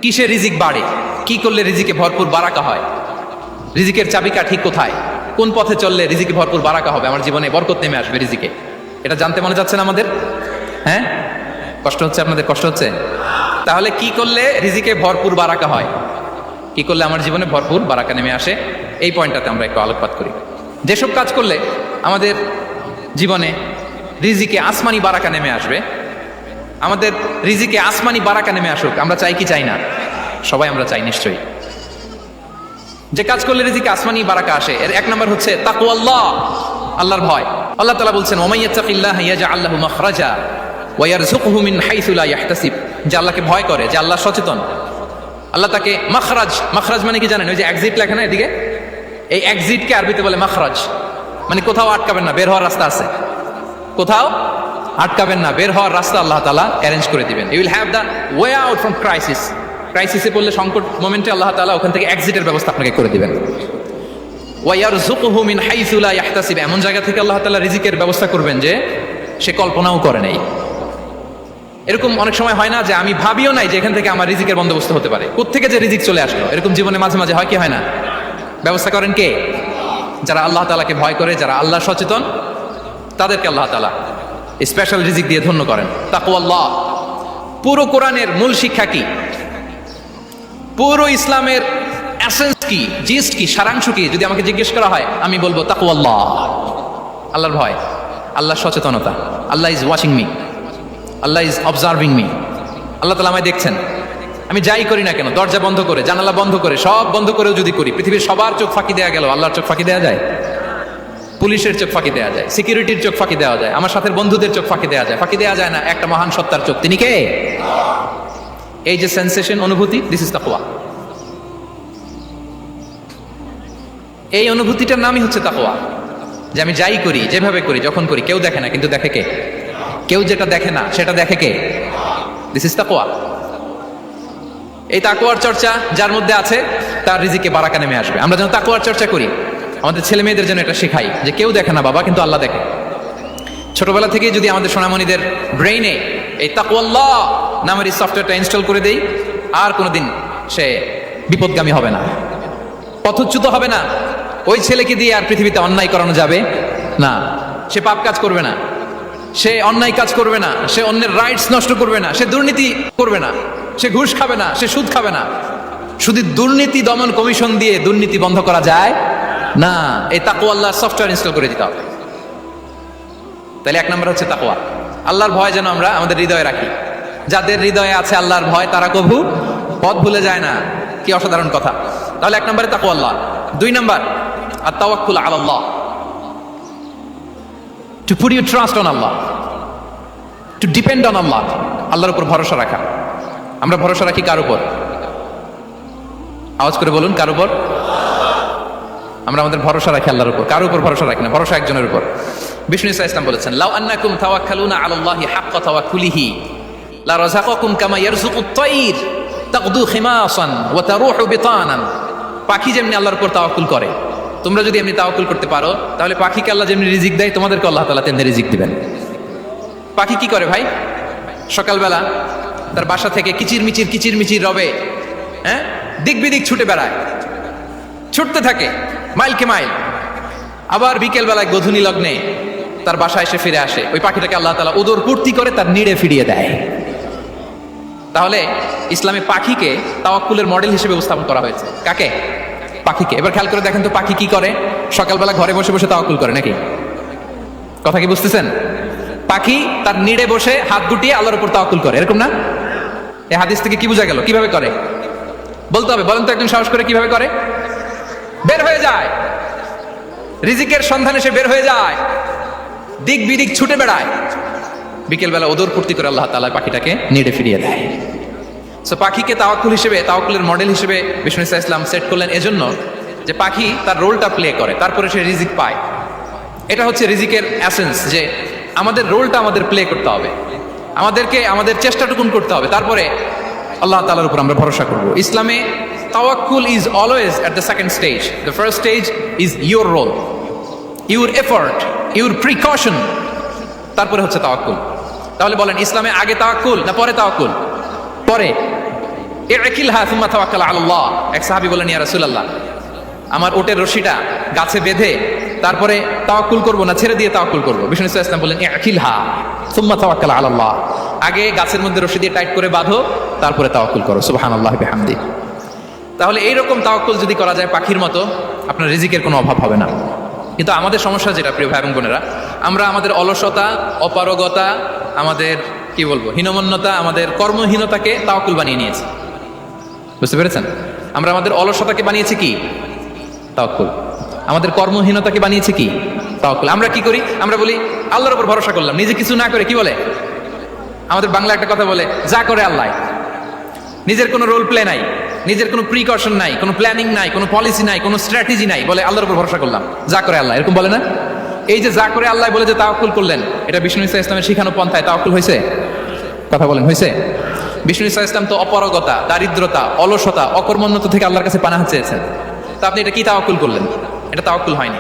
কিসে রিজিক বাড়ে, কি করলে রিজিকে ভরপুর বারাকা হয়, রিজিকের চাবিকাঠি কোথায়, কোন পথে চললে রিজিকে ভরপুর বারাকা হবে, আমার জীবনে বরকত নেমে আসবে রিজিকে, এটা জানতে মনে যাচ্ছে না আমাদের? হ্যাঁ, কষ্ট হচ্ছে আপনাদের? কষ্ট হচ্ছে? তাহলে কি করলে রিজিকে ভরপুর বারাকা হয়, কি করলে আমার জীবনে ভরপুর বারাকা নেমে আসে, এই পয়েন্টটাতে আমরা একটু আলোকপাত করি। যেসব কাজ করলে আমাদের জীবনে রিজিকে আসমানি বারাকা নেমে আসবে, আমাদের রিজিকে আসমানি বারাকা নেমে আসুক, আমরা চাই কি চাই না? সবাই আমরা চাই নিশ্চয়ই। যে কাজ করলে রিজিকে আসমানি বারাকা আসে, এর এক নম্বর হচ্ছে তাকওয়াল্লাহ, আল্লাহর ভয়। আল্লাহ তাআলা বলছেন ওমাইয়াত্তাকিল্লাহা ইয়াজআল লাহু মাখরাজা ওয়া ইয়ারযুকহু মিন হাইসু লা ইয়াহতাসিব। যে আল্লাহকে ভয় করে, যে আল্লাহ সচেতন, আল্লাহ তাকে মাখরাজ, মাখরাজ মানে কি জানেন? ওই যে এক্সিট লেখা না এদিকে, এই এক্সিটকে আরবিতে বলে মাখরাজ, মানে কোথাও আটকাবেন না, বের হওয়ার রাস্তা আছে, কোথাও আটকাবেন না, বের হওয়ার রাস্তা আল্লাহ তাআলা অ্যারেঞ্জ করে দিবেন। You will have the way out from crisis. ক্রাইসিসে পড়লে, সংকট মোমেন্টে আল্লাহ তাআলা ওখান থেকে এক্সিটের ব্যবস্থা আপনাকে করে দিবেন। ওয়া ইয়ারযুকহু মিন হাইসু লা ইয়াহতাসিব, এমন জায়গা থেকে আল্লাহ তাআলা রিজিকের ব্যবস্থা করবেন যে সে কল্পনাও করে নাই। এরকম অনেক সময় হয় না যে আমি ভাবিও নাই যে এখান থেকে আমার রিজিকের বন্দোবস্ত হতে পারে, কোত্থেকে যে রিজিক চলে আসলো, এরকম জীবনে মাঝে মাঝে হয় কি হয় না? ব্যবস্থা করেন কে? যারা আল্লাহ তাআলাকে ভয় করে, যারা আল্লাহ সচেতন, তাদেরকে আল্লাহ তাআলা স্পেশাল রিজিক দিয়ে ধন্য করেন। তাকওয়াল্লাহ। পুরো কোরআনের মূল শিক্ষা কি, পুরো ইসলামের এসেন্স কি, জিস্ট কি, সারাংশ কি, যদি আমাকে জিজ্ঞেস করা হয় আমি বলবো তাকওয়াল্লাহ, আল্লাহর ভয়, আল্লাহর সচেতনতা। Allah is watching me, Allah is observing me. Allah তাআলা আমায় দেখছেন, আমি যাই করি না কেন, দরজা বন্ধ করে, জানালা বন্ধ করে, সব বন্ধ করেও যদি করি, পৃথিবীর সবার চোখ ফাঁকি দেওয়া গেল, আল্লাহর চোখ ফাঁকি দেওয়া যায়? পুলিশের চোখ ফাঁকি দেওয়া যায়, সিকিউরিটির চোখ ফাঁকি দেওয়া যায়, আমার সাথে বন্ধুদের চোখ ফাঁকি দেওয়া যায়, ফাঁকি দেওয়া যায় না একটা মহান সত্তার চোখ। তিনি কে? এই যে সেন্সেশন, অনুভূতি, দিস ইজ তাকওয়া। এই অনুভূতিটার নামই হচ্ছে তাকওয়া, যে আমি যাই করি, যেভাবে করি, যখন করি, কেউ দেখে না, কিন্তু দেখে কে? কেউ যেটা দেখে না সেটা দেখে কে? দিস ইজ তাকওয়া। এই তাকওয়ার চর্চা যার মধ্যে আছে, তার রিজিকে বারাকা নেমে আসবে। আমরা যেন তাকওয়ার চর্চা করি, আমাদের ছেলে মেয়েদের জন্য এটা শেখাই যে কেউ দেখে না বাবা, কিন্তু আল্লাহ দেখে। ছোটবেলা থেকেই যদি আমাদের সোনামণিদের ব্রেইনে এই তাকওয়াল্লাহ নামের এই সফটওয়্যারটা ইনস্টল করে দেই, আর কোনোদিন সে বিপদগামী হবে না, পথচ্যুত হবে না। ওই ছেলেকে দিয়ে আর পৃথিবীতে অন্যায় করানো যাবে না, সে পাপ কাজ করবে না, সে অন্যায় কাজ করবে না, সে অন্যের রাইটস নষ্ট করবে না, সে দুর্নীতি করবে না, সে ঘুষ খাবে না, সে সুদ খাবে না। শুধু দুর্নীতি দমন কমিশন দিয়ে দুর্নীতি বন্ধ করা যায় না, এই তাকওয়াল্লাহর সফটওয়্যার ইনস্টল করে দিতে হবে। তাহলে এক নম্বর হচ্ছে তাকওয়া, আল্লাহর ভয় যেন আমরা আমাদের হৃদয়ে রাখি। যাদের হৃদয়ে আছে আল্লাহর ভয়, তারা কভু পথ ভুলে যায় না। কি অসাধারণ কথা! তাহলে এক নম্বরে তাকওয়াল্লাহ। দুই নম্বর আত-তাওয়াক্কুল আলাল্লাহ, to put your trust on Allah, to depend on Allah, আল্লাহর উপর ভরসা রাখা। আমরা ভরসা রাখি কার উপর? আওয়াজ করে বলুন, কার উপর? আমরা আমাদের ভরসা রাখি আল্লাহর উপর, কার উপর ভরসা রাখি না, ভরসা একজনের উপর। বিষ্ণু ইসলাম বলেছেন লাউ আন্নাকুম তাওয়াক্কালুনা আলাল্লাহি হাক্কা তাওয়াক্কুলিহি লা রাযাকাকুম কামা ইয়ারযুকুত তায়র তাকদু খিমাসান ওয়া তারুহু বিতানান। পাখি যেমনি আল্লাহর উপর তাওয়াক্কুল করে, তোমরা যদি এমনি তাওয়াক্কুল করতে পারো, তাহলে পাখিকে আল্লাহ যেমনি রিজিক দেয়, তোমাদেরকে আল্লাহ তাআলা তেমনি রিজিক দিবেন। পাখি কি করে ভাই? সকালবেলা তার বাসা থেকে কিচির মিচির রবে, হ্যাঁ, দিক বিদিক ছুটে বেড়ায়, ছুটতে থাকে মাইলকে মাইল। আবার বিকেল বেলায় গধূলি লগ্নে তার বাসায় এসে ফিরে আসে। ওই পাখিটাকে আল্লাহ তাআলা উদর পূর্তি করে তার নিড়ে ফিরিয়ে দেয়। তাহলে ইসলামে পাখিকে তাওয়াক্কুলের মডেল হিসেবে উপস্থাপন করা হয়েছে। কাকে? পাখিকে। এবার খেয়াল করে দেখেন তো, পাখি কি করে? সকালবেলা ঘরে বসে বসে তাওয়াক্কুল করে নাকি? কথা কি বুঝতেছেন? পাখি তার নিড়ে বসে হাত গুটিয়ে আল্লাহর উপর তাওয়াক্কুল করে, এরকম না? এই হাদিস থেকে কি বোঝা গেল? কিভাবে করে বলতে হবে, বলেন তো একজন সাহস করে কিভাবে করে? বের হয়ে যায়, রিজিকের সন্ধানে সে বের হয়ে যায়, দিক বিদিক ছুটে বেড়ায়, বিকেলবেলা ওদর পূর্তি করে আল্লাহ তাআলা পাখিটাকে নিড়ে ফিরিয়ে দেয়। সো পাখিকে তাওয়াক্কুল হিসেবে, তাওয়াক্কুলের মডেল হিসেবে বিষ্ণু ইসলাম সেট করলেন এজন্য যে পাখি তার রোলটা প্লে করে, তারপরে সে রিজিক পায়। এটা হচ্ছে রিজিকের এসেন্স, যে আমাদের রোলটা আমাদের প্লে করতে হবে, আমাদেরকে আমাদের চেষ্টাটুকুন করতে হবে, তারপরে আল্লাহ তাআলার উপর আমরা ভরসা করব। ইসলামে tawakkul is always at the second stage. The first stage is your role, your effort, your precaution. তারপরে হচ্ছে তাওয়াক্কুল। তাহলে বলেন, ইসলামে আগে তাওয়াক্কুল না পরে তাওয়াক্কুল? পরে। ইকিলহা সুম্মা তাওয়াক্কাল আলাল্লাহ। এক সাহাবী বলেন, ইয়া রাসূলুল্লাহ, আমার ওটের রশিটা গাছে বেঁধে তারপরে তাওয়াক্কুল করব না ছেড়ে দিয়ে তাওয়াক্কুল করব? বিষ্ণু সাল্লাল্লাহু আলাইহি ওয়াসাল্লাম বললেন, ইকিলহা সুম্মা তাওয়াক্কাল আলাল্লাহ। আগে গাছের মধ্যে রশি দিয়ে টাইট করে বাঁধো, তারপরে তাওয়াক্কুল করো। সুবহানাল্লাহি বিহামদি। তাহলে এইরকম তাওয়াক্কুল যদি করা যায় পাখির মতো, আপনার রিজিকের কোনো অভাব হবে না। কিন্তু আমাদের সমস্যা যেটা, প্রিয় ভাই এবং বোনেরা, আমরা আমাদের অলসতা, অপারগতা, আমাদের কি বলবো হীনমন্যতা, আমাদের কর্মহীনতাকে তাওয়াক্কুল বানিয়ে নিয়েছি। বুঝতে পেরেছেন? আমরা আমাদের অলসতাকে বানিয়েছি কি? তাওয়াক্কুল। আমাদের কর্মহীনতাকে বানিয়েছি কি? তাওয়াক্কুল। আমরা কি করি? আমরা বলি আল্লাহর উপর ভরসা করলাম, নিজে কিছু না করে। কি বলে আমাদের বাংলা একটা কথা বলে, যা করে আল্লাহ। নিজের কোনো রোল প্লে নাই, নিজের কোনো প্রিকশন নাই, কোনো প্ল্যানিং নাই, কোনো পলিসি নাই, কোনো স্ট্র্যাটেজি নাই, বলে আল্লাহর উপর ভরসা করলাম, যা করে আল্লাহ। এরকম বলে না? এই যে যা করে আল্লাহ বলে যে তাওয়াক্কুল করলেন, এটা বিষ্ণু ঈসা ইসলামের শিখানো পন্থায় তাওয়াক্কুল হয়েছে? কথা বলেন, হয়েছে? বিষ্ণু ঈসা ইসলাম তো অপারগতা, দারিদ্রতা, অলসতা, অকর্মণ্যতা থেকে আল্লাহর কাছে পানাহ চেয়েছেন। তা আপনি এটা কি তাওয়াক্কুল করলেন? এটা তাওয়াক্কুল হয়নি।